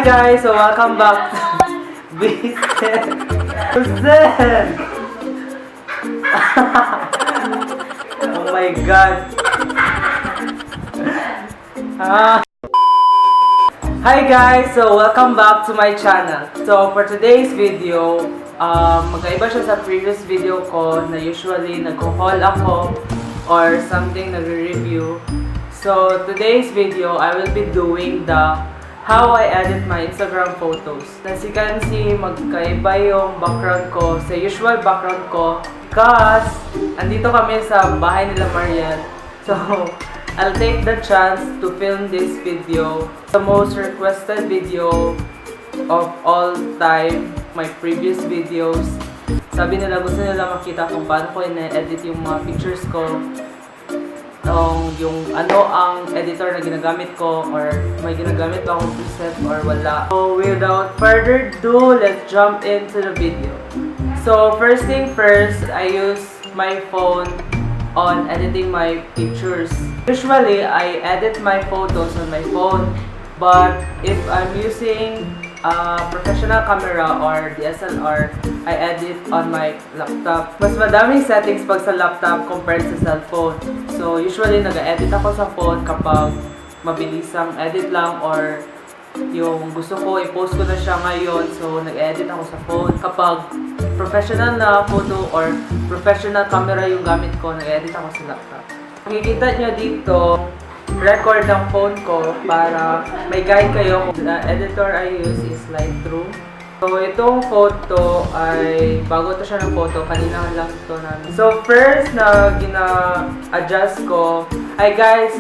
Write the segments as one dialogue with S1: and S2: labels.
S1: guys, so welcome back to Vincent. Oh my god. Hi guys, so welcome back to my channel. So for today's video, magkaiba siya sa previous video ko na usually nag-haul ako or something nag-review. So today's video, I will be doing the how I edit my Instagram photos. As you can see, magkaiba yung background ko sa usual background ko because andito kami sa bahay nila Marian. So, I'll take the chance to film this video. The most requested video of all time, my previous videos. Sabi nila gusto nila makita kung paano ko ina-edit yung mga pictures ko. Yung ano ang editor na ginagamit ko or may ginagamit ba akong preset or wala. So without further ado, let's jump into the video. So first thing first, I use my phone on editing my pictures. Usually, I edit my photos on my phone, but if I'm using a professional camera or DSLR, I edit on my laptop. Mas madaming settings pag sa laptop compared sa cellphone. So usually nag-edit ako sa phone kapag mabilisang edit lang or yung gusto ko i-post ko na siya ngayon. So nag-edit ako sa phone. Kapag professional na photo or professional camera yung gamit ko, nag-edit ako sa laptop. Makikita nyo dito record ng phone ko para may guide kayo. The editor I use is Lightroom. So, itong photo ay, bago to siya ng photo, kanina lang ito namin. So, first na gina-adjust ko, ay guys,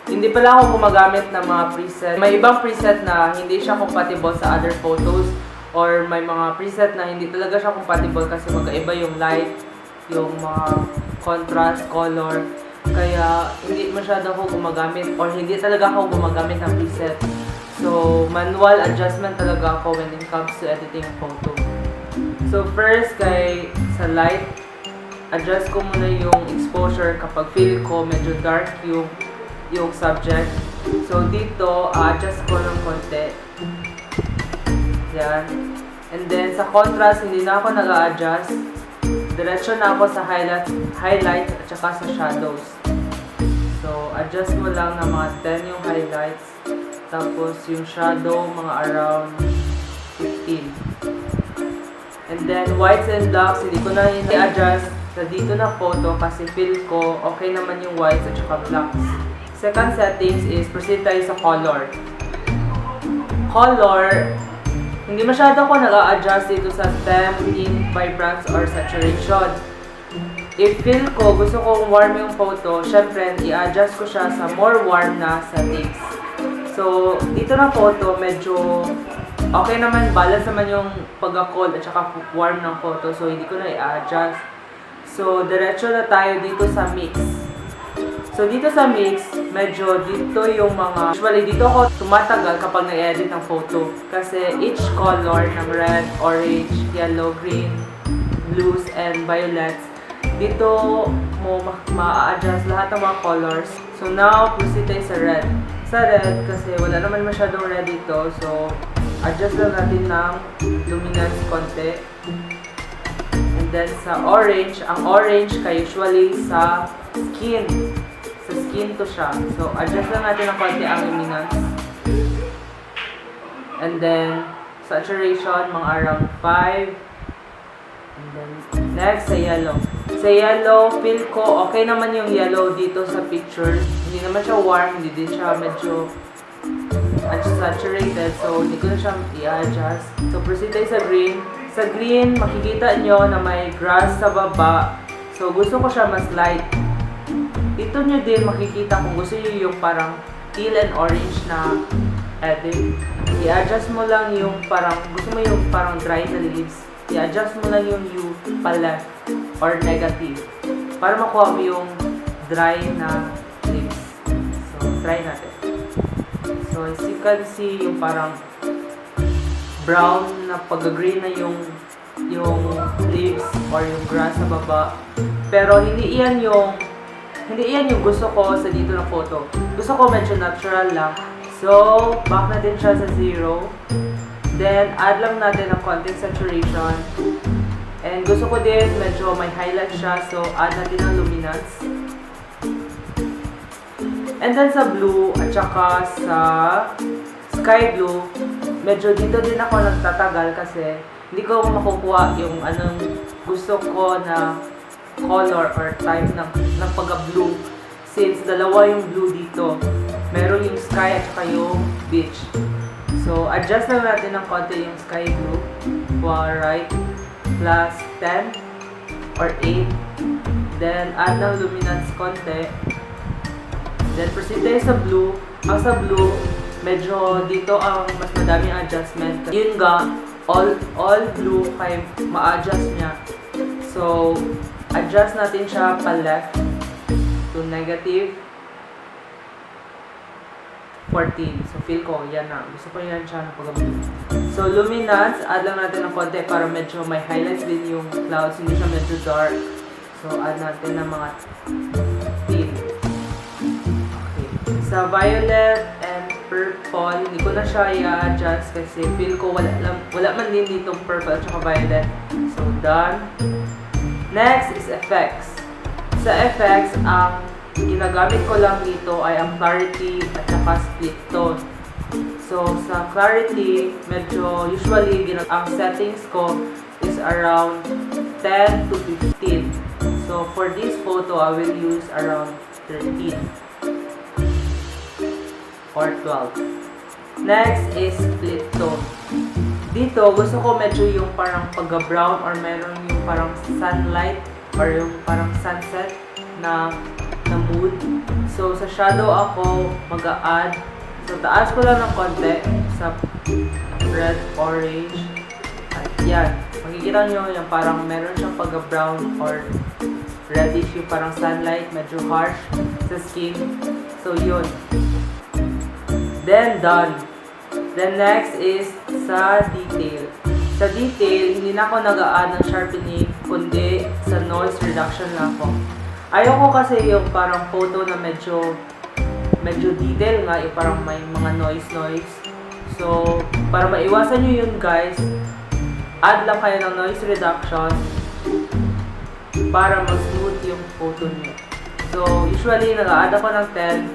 S1: hindi pala ako gumagamit ng mga preset. May ibang preset na hindi siya compatible sa other photos or may mga preset na hindi talaga siya compatible kasi magkaiba yung light, yung mga contrast, color. Kaya hindi masyado ako gumagamit or hindi talaga ako gumagamit ng preset. So, manual adjustment talaga ako when it comes to editing photo. So, first sa light, adjust ko muna yung exposure kapag feel ko medyo dark yung subject. So, dito, adjust ko ng konti. Yan. And then, sa contrast, hindi na ako nag-a-adjust. Diretso na ako sa highlights at saka sa shadows. So, adjust mo lang ng mga 10 yung highlights. Tapos, yung shadow, mga around 15. And then, whites and blacks, hindi ko na i-adjust sa dito na photo kasi feel ko okay naman yung whites at saka blacks. Second settings is proceed tayo sa color. Color, hindi masyado ako nag-a-adjust dito sa tempting, vibrance, or saturation. If feel ko, gusto kong warm yung photo, syempre, i-adjust ko siya sa more warm na settings. So, dito na photo, medyo okay naman, balance naman yung pagka-cold at saka warm ng photo. So, hindi ko na i-adjust. So, diretso na tayo dito sa mix. So, dito sa mix, medyo dito yung mga... Usually, dito ako tumatagal kapag nag-edit ng photo. Kasi each color ng red, orange, yellow, green, blues, and violets, dito mo ma-adjust lahat ng mga colors. So, now, proceed tayo sa red. Sa red, kasi wala naman masyadong red dito. So, adjust lang natin ng luminance konti. And then, sa orange, ang orange usually sa skin. Sa skin to siya. So, adjust lang natin ng konti ang luminance. And then, saturation, mga around 5. And then, next, sa yellow. Sa yellow, feel ko okay naman yung yellow dito sa pictures. Hindi naman siya warm, hindi din siya medyo saturated. So, hindi ko na siya i-adjust. So, proceed tayo sa green. Sa green, makikita nyo na may grass sa baba. So, gusto ko siya mas light. Dito nyo din makikita kung gusto nyo yung parang teal and orange na edit. I-adjust mo lang yung parang, gusto mo yung parang dry na leaves. I-adjust mo lang yung hue pa left or negative para makuha mo yung dry na leaves. So, try natin. So, as you can see, yung parang brown na pag-green na yung leaves or yung grass sa baba. Pero hindi iyan yung gusto ko sa dito na photo. Gusto ko medyo natural lang. So, back natin siya sa 0. Then, add lang natin ang konting saturation. And gusto ko din, medyo may highlight siya. So, add natin ang luminance. And then sa blue, at saka sa sky blue, medyo dito din ako nagtatagal kasi hindi ko makukuha yung anong gusto ko na color or type ng pagka-blue. Since dalawa yung blue dito. Meron yung sky at saka yung beach. So, adjust lang natin ng konti yung sky blue. Right. Plus 10 or 8. Then, add ng luminance konti. Then, proceed tayo sa blue. Ang sa blue, medyo dito ang mas madaming adjustment. Yun nga, all blue kaya ma-adjust niya. So, adjust natin siya pa left to negative 14. So, feel ko, yan na. Gusto ko yan siya na pag-blue. So, luminance, add lang natin ng konti para medyo may highlights din yung clouds. Hindi siya medyo dark. So, add natin ng mga pin. Okay. Sa violet and purple, hindi ko na siya i-adjust kasi feel ko wala man din ditong purple at saka violet. So, done. Next is effects. Sa effects, ang ginagamit ko lang dito ay ang clarity at saka split tone. So, sa clarity, medyo usually ang settings ko is around 10 to 15. So, for this photo, I will use around 13 or 12. Next is split tone. Dito, gusto ko medyo yung parang pagka-brown or meron yung parang sunlight or yung parang sunset na mood. So, sa shadow ako mag-a-add. So, taas ko lang ng konti sa red, orange. At yan. Makikita nyo yung parang meron siyang pagka-brown or reddish yung parang sunlight. Medyo harsh sa skin. So, yun. Then, done. Then, next is sa detail. Sa detail, hindi na ako nag-a-add ng sharpening, kundi sa noise reduction lang ako. Ayoko kasi yung parang photo na medyo detail nga, yung parang may mga noise. So, para maiwasan nyo yun guys, add lang kayo ng noise reduction para mag-smooth yung photo nyo. So, usually, nag-a-add ako ng 10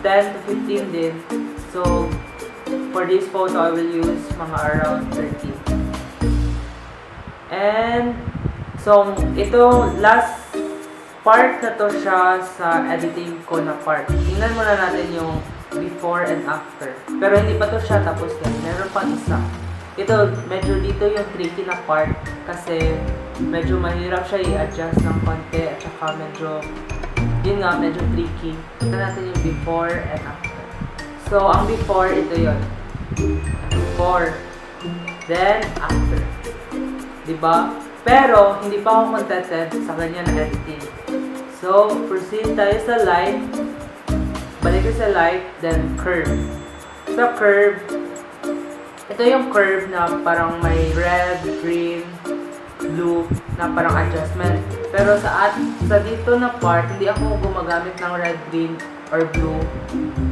S1: to 15 din. So, for this photo, I will use mga around 13. And, so, ito, last part na to siya sa editing ko na part. Tingnan muna natin yung before and after. Pero hindi pa to siya tapos yan. Meron pang isa. Ito, medyo dito yung tricky na part kasi medyo mahirap siya i-adjust ng konti at saka medyo, yun nga, medyo tricky. Tingnan natin yung before and after. So, ang before, ito yun. Before. Then, after. Diba? Pero, hindi pa ako contented sa ganyan na editing. So, proceed tayo sa light. Balik sa light, then curve. Sa curve, ito yung curve na parang may red, green, blue, na parang adjustment. Pero sa dito na part, hindi ako gumagamit ng red, green, or blue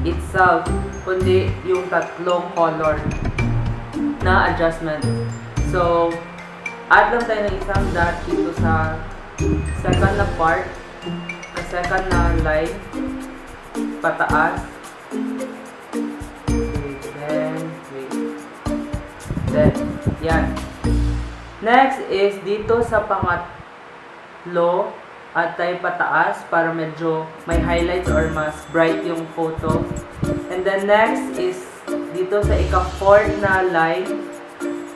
S1: itself, kundi yung tatlong color na adjustment. So, add lang tayo ng isang dot dito sa second na part, sa second na line, pataas. Then, yan. Next is dito sa pangatlo, at tayo pataas para medyo may highlights or mas bright yung photo. And then next is dito sa ika-fourth na line,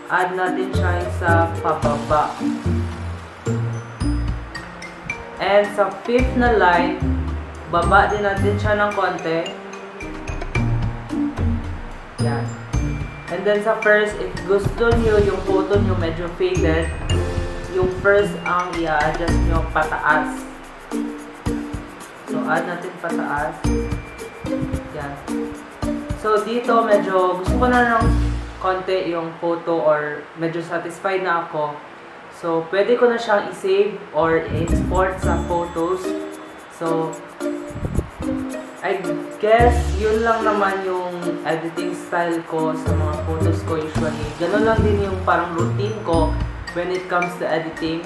S1: add natin siya sa pababa. And sa fifth na line, baba din natin siya ng konti. Yan. And then sa first, if gusto nyo yung photo nyo medyo faded, yung first ang i-adjust nyo pataas. So, add natin pataas. Yan. So, dito medyo gusto ko na ng konti yung photo or medyo satisfied na ako. So, pwede ko na siyang i-save or i-export sa photos. So, I guess yun lang naman yung editing style ko sa mga photos ko usually. Ganun lang din yung parang routine ko when it comes to editing.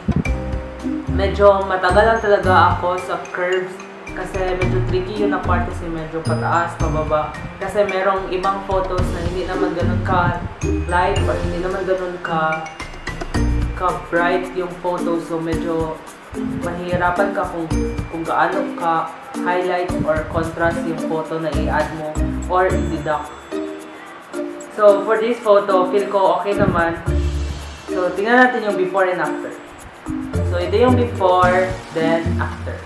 S1: Medyo matagal lang talaga ako sa curves kasi medyo tricky yun na part kasi medyo pataas, pababa. Kasi merong ibang photos na hindi naman ganun ka light or hindi naman ganun ka bright yung photo, so medyo mahihirapan ka kung gaano ka highlight or contrast yung photo na i-add mo or i-deduct. So for this photo, feel ko okay naman. So tingnan natin yung before and after. So ito yung before, then after.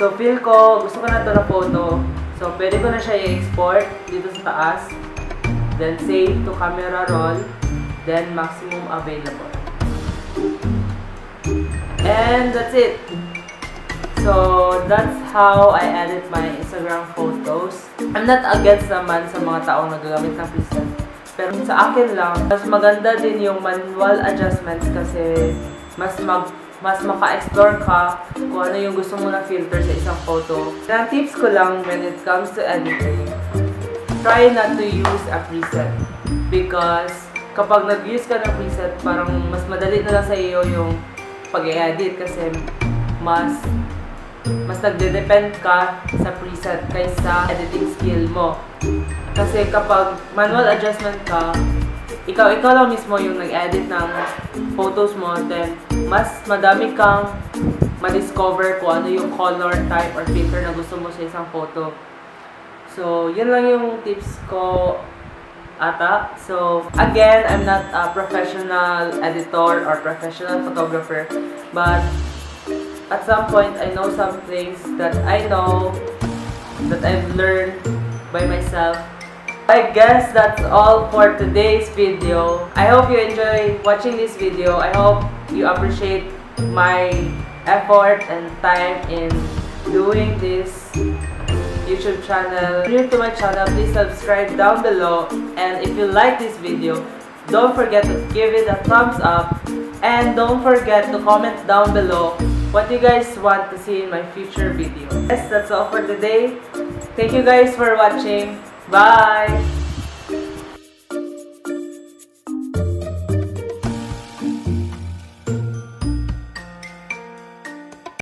S1: So feel ko, gusto ko na ito na photo. So pwede ko na siya i-export dito sa taas. Then save to camera roll. Then maximum available. And that's it. So that's how I edit my Instagram photos. I'm not against naman sa mga taong nagagamit ng preset. Pero sa akin lang, mas maganda din yung manual adjustments kasi mas maka-explore ka kung ano yung gusto mo na filter sa isang photo. Ang tips ko lang when it comes to editing, try not to use a preset. Because kapag nag-use ka ng preset, parang mas madali na lang sa iyo yung pag-edit kasi mas nagde-depend ka sa preset kaysa editing skill mo. Kasi kapag manual adjustment ka, ikaw lang mismo yung nag-edit ng photos mo, then mas madami kang ma-discover kung ano yung color type or filter na gusto mo sa isang photo. So, yun lang yung tips ko ata. So, again, I'm not a professional editor or professional photographer, but at some point, I know some things that I know, that I've learned by myself. I guess that's all for today's video. I hope you enjoy watching this video. I hope you appreciate my effort and time in doing this YouTube channel. If you're new to my channel, please subscribe down below. And if you like this video, don't forget to give it a thumbs up. And don't forget to comment down below what you guys want to see in my future video. Yes, that's all for today. Thank you guys for watching. Bye!